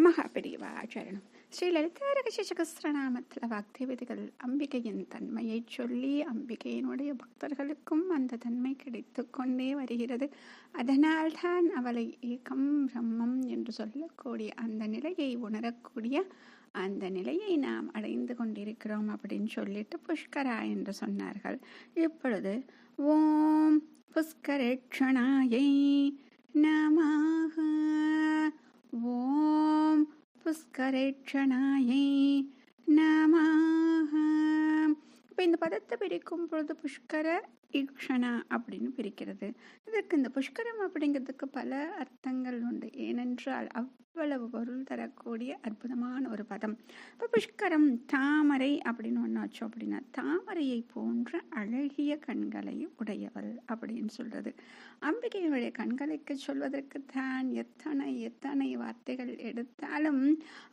மகாபெரிவாச்சரணம். ஸ்ரீ லலிதா ரகசியசகஸ்திரநாமத்தில் வாக்தேவதைகள் அம்பிகையின் தன்மையை சொல்லி அம்பிகையினுடைய பக்தர்களுக்கும் அந்த தன்மை கிடைத்து கொண்டே வருகிறது. அதனால்தான் அவளை ஏகம் பிரம்மம் என்று சொல்லக்கூடிய அந்த நிலையை உணரக்கூடிய அந்த நிலையை நாம் அடைந்து கொண்டிருக்கிறோம் அப்படின்னு சொல்லிட்டு புஷ்கரா என்று சொன்னார்கள். இப்பொழுது ஓம் புஷ்கரேட்சணாயை நமஹ. ஓம் புஷ்கரேட்சணாயை நமஹ. இப்போ இந்த பதத்தை பிரிக்கும் பொழுது புஷ்கர ஈக்ஷணா அப்படின்னு பிரிக்கிறது. இதற்கு இந்த புஷ்கரம் அப்படிங்கிறதுக்கு பல அர்த்தங்கள் உண்டு. ஏனென்றால் அவ்வளவு பொருள் தரக்கூடிய அற்புதமான ஒரு பதம். இப்போ புஷ்கரம் தாமரை அப்படின்னு ஒன்று வச்சோம் அப்படின்னா தாமரையை போன்ற அழகிய கண்களை உடையவள் அப்படின்னு சொல்றது. அம்பிகையினுடைய கண்களுக்கு சொல்வதற்கு தான் எத்தனை எத்தனை வார்த்தைகள் எடுத்தாலும்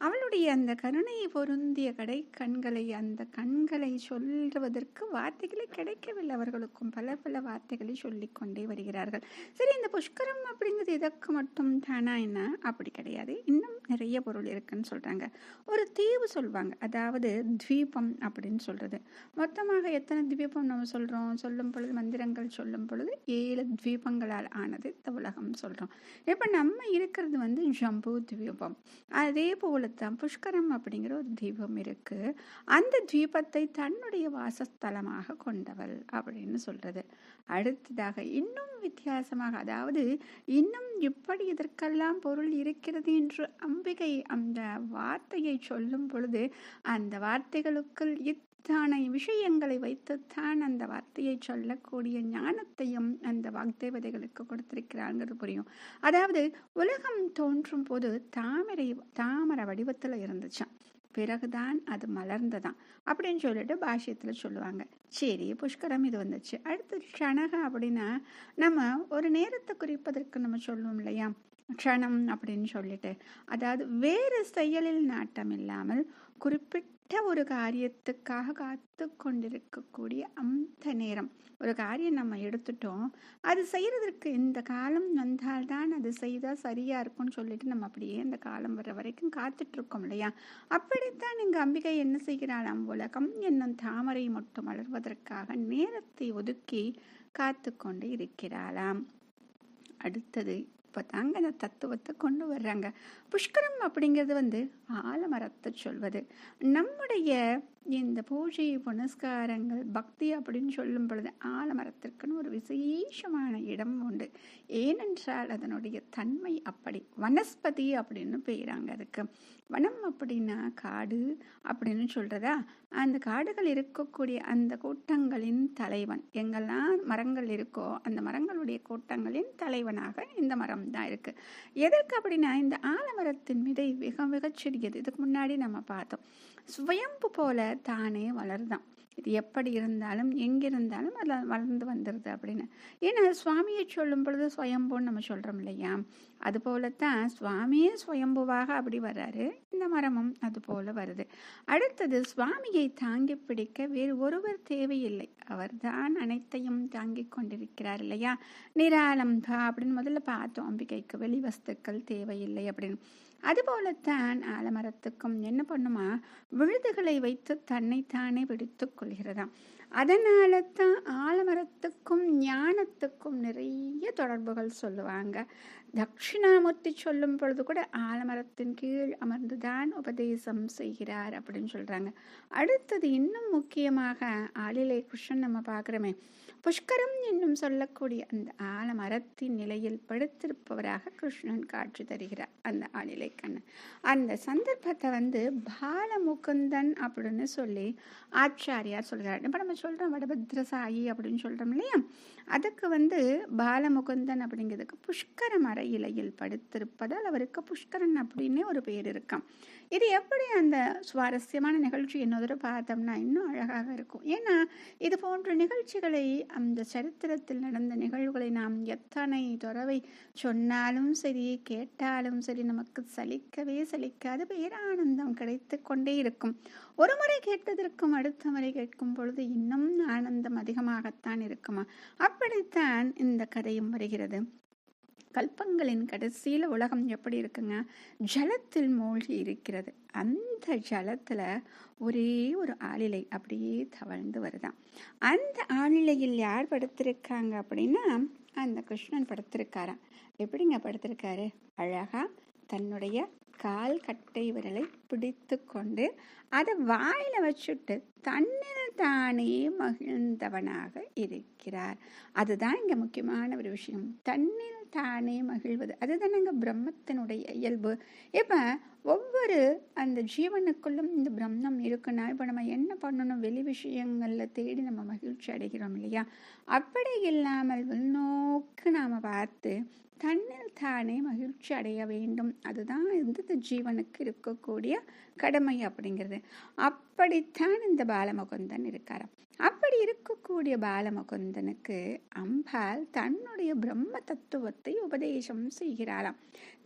அவளுடைய அந்த கருணை பொருந்திய கடை கண்களை அந்த கண்களை சொல்வதற்கு வார்த்தைகளே கிடைக்கவில்லை. அவர்களுக்கும் பல பல வார்த்தைகளை சொல்லிக்கொண்டே வருகிறார்கள். சரி, இந்த புஷ்கரம் அப்படிங்கிறது இதற்கு மட்டும் தானா என்ன? அப்படி கிடையாது, இன்னும் நிறைய பொருள் இருக்குன்னு சொல்றாங்க. ஒரு தீவு சொல்வாங்க, அதாவது தீபம் அப்படின்னு சொல்றது. மொத்தமாக எத்தனை தீபம் நம்ம சொல்லும் பொழுது மந்திரங்கள் சொல்லும் பொழுது 7 தீபங்களால் ஆனது இந்த உலகம் சொல்றோம். இப்ப நம்ம இருக்கிறது ஜம்பு தீபம். அதே போலத்தான் புஷ்கரம் அப்படிங்கிற ஒரு தீபம் இருக்கு. அந்த தீபத்தை தன்னுடைய வாசஸ்தலமாக கொண்டவள் அப்படின்னு சொல்றது. அடுத்ததாக இன்னும் வித்தியாசமாக, அதாவது இன்னும் எப்படி இதற்கெல்லாம் பொருள் இருக்கிறது என்று அம்பிகை அந்த வார்த்தையை சொல்லும் பொழுது அந்த வார்த்தைகளுக்குள் இத்தனை விஷயங்களை வைத்துத்தான் அந்த வார்த்தையை சொல்லக்கூடிய ஞானத்தையும் அந்த வாக்தேவதைகளுக்கு கொடுத்திருக்கிறாங்கிறது புரியும். அதாவது உலகம் தோன்றும் போது தாமரை வடிவத்துல இருந்துச்சான், பிறகுதான் அது மலர்ந்ததான் அப்படின்னு சொல்லிட்டு பாஷ்யத்துல சொல்லுவாங்க. சரி, புஷ்கரம் இது வந்துச்சு. அடுத்து க்ஷணக அப்படின்னா நம்ம ஒரு நேரத்தை குறிப்பதற்கு நம்ம சொல்லுவோம் இல்லையா, க்ஷணம் அப்படின்னு சொல்லிட்டு, அதாவது வேறு செயலில் நாட்டம் இல்லாமல் குறிப்பிட்ட ஒரு காரியத்துக்காக காத்து கொண்டிருக்கக்கூடிய அந்த நேரம். ஒரு காரியம் நம்ம எடுத்துட்டோம், அது செய்யறதற்கு இந்த காலம் வந்தால்தான் அது செய்தா சரியா இருக்கும்னு சொல்லிட்டு நம்ம அப்படியே அந்த காலம் வர்ற வரைக்கும் காத்துட்டு இருக்கோம் இல்லையா. அப்படித்தான் இங்க அம்பிகை என்ன செய்கிறாளாம், உலகம் என்னும் தாமரை மட்டும் வளர்வதற்காக நேரத்தை ஒதுக்கி காத்து கொண்டு இருக்கிறாளாம். அடுத்தது இப்போ தாங்க அந்த தத்துவத்தை கொண்டு வர்றாங்க. புஷ்கரம் அப்படிங்கிறது ஆலமரத்தை சொல்வது. நம்முடைய இந்த பூஜை புனஸ்காரங்கள் பக்தி அப்படின்னு சொல்லும் பொழுது ஆலமரத்திற்குன்னு ஒரு விசேஷமான இடம் உண்டு. ஏனென்றால் அதனுடைய தன்மை அப்படி. வனஸ்பதி அப்படின்னு பெயராங்க அதுக்கு. வனம் அப்படின்னா காடு அப்படின்னு சொல்றதா. அந்த காடுகள் இருக்கக்கூடிய அந்த கூட்டங்களின் தலைவன், எங்கெல்லாம் மரங்கள் இருக்கோ அந்த மரங்களுடைய கூட்டங்களின் தலைவனாக இந்த மரம் தான் இருக்கு. எதற்கு அப்படின்னா இந்த ஆலமரத்தின் விதை மிக மிகச் சிறியது. இதுக்கு முன்னாடி நம்ம பார்த்தோம். சுயம்பு போல தானே வளர்தான். இது எப்படி இருந்தாலும் எங்கிருந்தாலும் அதில் வளர்ந்து வந்துடுது அப்படின்னு. ஏன்னா சுவாமியை சொல்லும் பொழுது சுயம்புன்னு நம்ம சொல்றோம் இல்லையா, அது போலத்தான் சுவாமியே சுயம்புவாக அப்படி வர்றாரு. இந்த மரமும் அது போல வருது. அடுத்தது சுவாமியை தாங்கி பிடிக்க வேறு ஒருவர் தேவையில்லை, அவர்தான் அனைத்தையும் தாங்கி கொண்டிருக்கிறார் இல்லையா. நிராலம்பா அப்படின்னு முதல்ல பார்த்தோம், அம்பிகைக்கு வெளி வஸ்துக்கள் தேவையில்லை அப்படின்னு. அதுபோலத்தான் ஆலமரத்துக்கும் என்ன பண்ணுமா, விழுதுகளை வைத்து தன்னைத்தானே பிடித்துக் கொள்கிறதாம். அதனால தான் ஆலமரத்துக்கும் ஞானத்துக்கும் நிறைய தொடர்புகள் சொல்லுவாங்க. தட்சிணாமூர்த்தி சொல்லும் பொழுது கூட ஆலமரத்தின் கீழ் அமர்ந்துதான் உபதேசம் செய்கிறார் அப்படின்னு சொல்றாங்க. அடுத்தது இன்னும் முக்கியமாக ஆளிலை கிருஷ்ணன் நம்ம பார்க்கிறோமே, புஷ்கரம் என்னும் சொல்லக்கூடிய அந்த ஆலமரத்தின் நிலையில் படுத்திருப்பவராக கிருஷ்ணன் காட்சி தருகிறார். அந்த ஆளிலை கண்ணன் அந்த சந்தர்ப்பத்தை பாலமுகுந்தன் அப்படின்னு சொல்லி ஆச்சாரியார் சொல்கிறார். இப்போ நம்ம சொல்றோம் வடபத்ரசாயி அப்படின்னு சொல்றோம் இல்லையா, அதுக்கு பாலமுகுந்தன் அப்படிங்கிறதுக்கு புஷ்கர மர இலையில் படுத்திருப்பதால் அவருக்கு புஷ்கரன் அப்படின்னே ஒரு பேர் இருக்காம். இது எப்படி அந்த சுவாரஸ்யமான நிகழ்ச்சி என்னொரு பார்த்தோம்னா இன்னும் அழகாக இருக்கும். ஏன்னா இது போன்ற நிகழ்ச்சிகளை, அந்த சரித்திரத்தில் நடந்த நிகழ்வுகளை நாம் எத்தனை தடவை சொன்னாலும் சரி கேட்டாலும் சரி நமக்கு சலிக்கவே சலிக்காது, பேரானந்தம் கிடைத்து கொண்டே இருக்கும். ஒரு முறை கேட்டதற்கும் அடுத்த முறை கேட்கும் பொழுது இன்னும் ஆனந்தம் அதிகமாகத்தான் இருக்குமா. அப்படித்தான் இந்த கதையும் வருகிறது. கல்பங்களின் கடைசியில் உலகம் எப்படி இருக்குங்க? ஜலத்தில் மூழ்கி இருக்கிறது. அந்த ஜலத்தில் ஒரே ஒரு ஆளிலை அப்படியே தவழ்ந்து வருதான். அந்த ஆளிலையில் யார் படுத்திருக்காங்க அப்படின்னா அந்த கிருஷ்ணன் படுத்திருக்காராம். எப்படிங்க படுத்திருக்காரு? அழகா தன்னுடைய கால் கட்டை விரலை பிடித்து கொண்டு அதை வாயில வச்சுட்டு தன்னில் தானே மகிழ்ந்தவனாக இருக்கிறார். அதுதான் இங்க முக்கியமான ஒரு விஷயம். தன்னில் தானே மகிழ்வது அதுதானங்க பிரம்மத்தினுடைய இயல்பு. இப்ப ஒவ்வொரு அந்த ஜீவனுக்குள்ளும் இந்த பிரம்மம் இருக்குன்னா இப்ப நம்ம என்ன பண்ணணும்? வெளி விஷயங்கள்ல தேடி நம்ம மகிழ்ச்சி அடைகிறோம் இல்லையா? அப்படி இல்லாமல் உள்நோக்கு நாம பார்த்து தன்னில் தானே மகிழ்ச்சி அடைய வேண்டும். அதுதான் இந்த ஜீவனுக்கு இருக்கக்கூடிய கடமை அப்படிங்கிறது. அப்படித்தான் இந்த பாலமுகுந்தன் இருக்காராம். அப்படி இருக்கக்கூடிய பாலமுகுந்தனுக்கு அம்பாள் தன்னுடைய பிரம்ம தத்துவத்தை உபதேசம் செய்கிறாளாம்.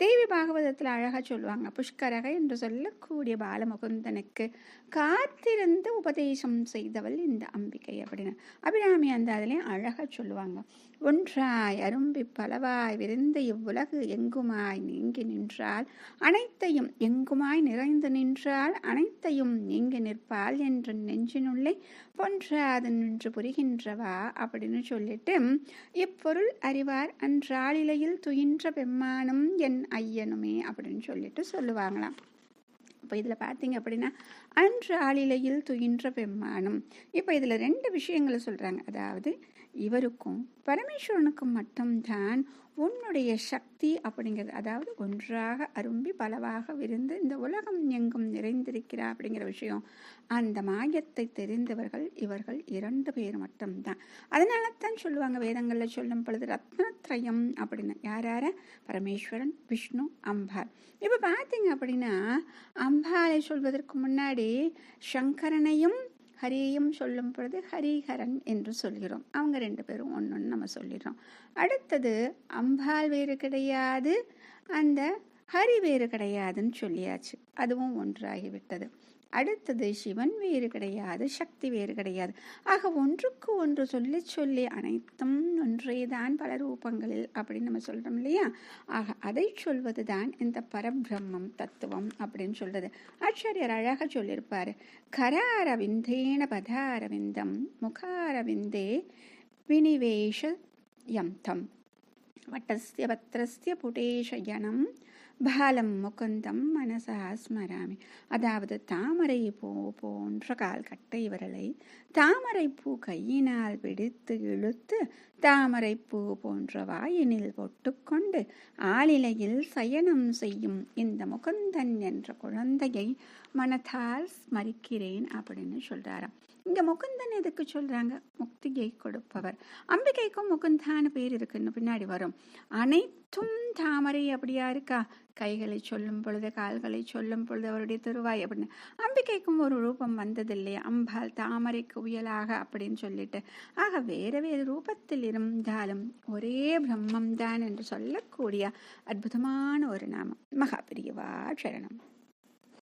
தேவி பாகவதத்தில் அழகா சொல்லுவாங்க, புஷ்கரக என்று சொல்லக்கூடிய பாலமுகுந்தனுக்கு காத்திருந்து உபதேசம் செய்தவள் இந்த அம்பிகை அப்படின்னு அபிராமி அந்த அதுலேயும் அழகா சொல்லுவாங்க. ஒன்றாய் அரும்பி பலவாய் விரிந்த இவ்வுலகு எங்குமாய் நீங்கி நின்றால் அனைத்தையும் எங்குமாய் நிறைந்து நின்றால் அனைத்தையும் நீங்கி நிற்பாள் என்று நெஞ்சினுள்ளே பொன்றாது நின்று புரிகின்றவா அப்படின்னு சொல்லிட்டு இப்பொருள் அறிவார் அன்றாளிலையில் துயின்ற பெம்மானும் என் ஐயனுமே அப்படின்னு சொல்லிட்டு சொல்லுவாங்களாம். இப்போ இதில் பார்த்தீங்க அப்படின்னா அன்று ஆளிலையில் துயின்ற பெம்மானும். இப்போ இதில் 2 விஷயங்களை சொல்கிறாங்க. அதாவது இவருக்கும் பரமேஸ்வரனுக்கும் மட்டும்தான் உன்னுடைய சக்தி அப்படிங்கிறது, அதாவது ஒன்றாக அரும்பி பலவாக விரிந்து இந்த உலகம் எங்கும் நிறைந்திருக்கிறா அப்படிங்கிற விஷயம். அந்த மாயத்தை தெரிந்தவர்கள் இவர்கள் 2 பேர் மட்டும்தான். அதனால தான் சொல்லுவாங்க வேதங்களில் சொல்லும் பொழுது ரத்னத்ரயம் அப்படின்னு. யாரார? பரமேஸ்வரன், விஷ்ணு, அம்பாள். இப்போ பார்த்தீங்க அப்படின்னா அம்பாளை சொல்வதற்கு முன்னாடி சங்கரனையும் ஹரியையும் சொல்லும் பொழுது ஹரிஹரன் என்று சொல்கிறோம். அவங்க 2 பேரும் ஒன்று நம்ம சொல்லிடுறோம். அடுத்தது அம்பாள் வேறு கிடையாது, அந்த ஹரி வேறு கிடையாதுன்னு சொல்லியாச்சு, அதுவும் ஒன்றாகிவிட்டது. அடுத்தது சிவன் வேறு கிடையாது, சக்தி வேறு கிடையாது. ஆக ஒன்றுக்கு ஒன்று சொல்லி சொல்லி அனைத்தும் ஒன்றேதான் பல ரூபங்களில் அப்படின்னு நம்ம சொல்றோம் இல்லையா? ஆக அதை சொல்வது தான் இந்த பரபிரம்மம் தத்துவம் அப்படின்னு சொல்றது. ஆச்சாரியர் அழகாக சொல்லியிருப்பாரு, கராரவிந்தேன பதாரவிந்தம் முகாரவிந்தே வினிவேஷ யந்தம் வட்டஸ்ய பத்ரஸ்ய புடேஷயனம் பாலம் முகுந்தம் மனசா ஸ்மராமி. அதாவது தாமரை பூ போன்ற கால் கட்டை விரலை தாமரை பூ கையினால் பிடித்து இழுத்து தாமரை பூ போன்ற வாயினில் போட்டுக்கொண்டு ஆளிலையில் சயனம் செய்யும் இந்த முகுந்தன் என்ற குழந்தையை மனதால் ஸ்மரிக்கிறேன் அப்படின்னு சொல்றாராம். இங்க முகுந்தன் எதுக்கு சொல்றாங்க? முக்தியை கொடுப்பவர். அம்பிகைக்கும் முகுந்தான பேர் இருக்குன்னு பின்னாடி வரும். அனைத்தும் தாமரை அப்படியா இருக்கா? கைகளை சொல்லும் பொழுது கால்களை சொல்லும் பொழுது அவருடைய திருவாய் அப்படின்னு. அம்பிகைக்கும் ஒரு ரூபம் வந்தது இல்லையா? அம்பாள் தாமரைக்கு உயலாக அப்படின்னு சொல்லிட்டு. ஆக வேறு வேறு ரூபத்தில் இருந்தாலும் ஒரே பிரம்மம் தான் என்று சொல்லக்கூடிய அற்புதமான ஒரு நாமம். மகாபிரியவா சரணம்.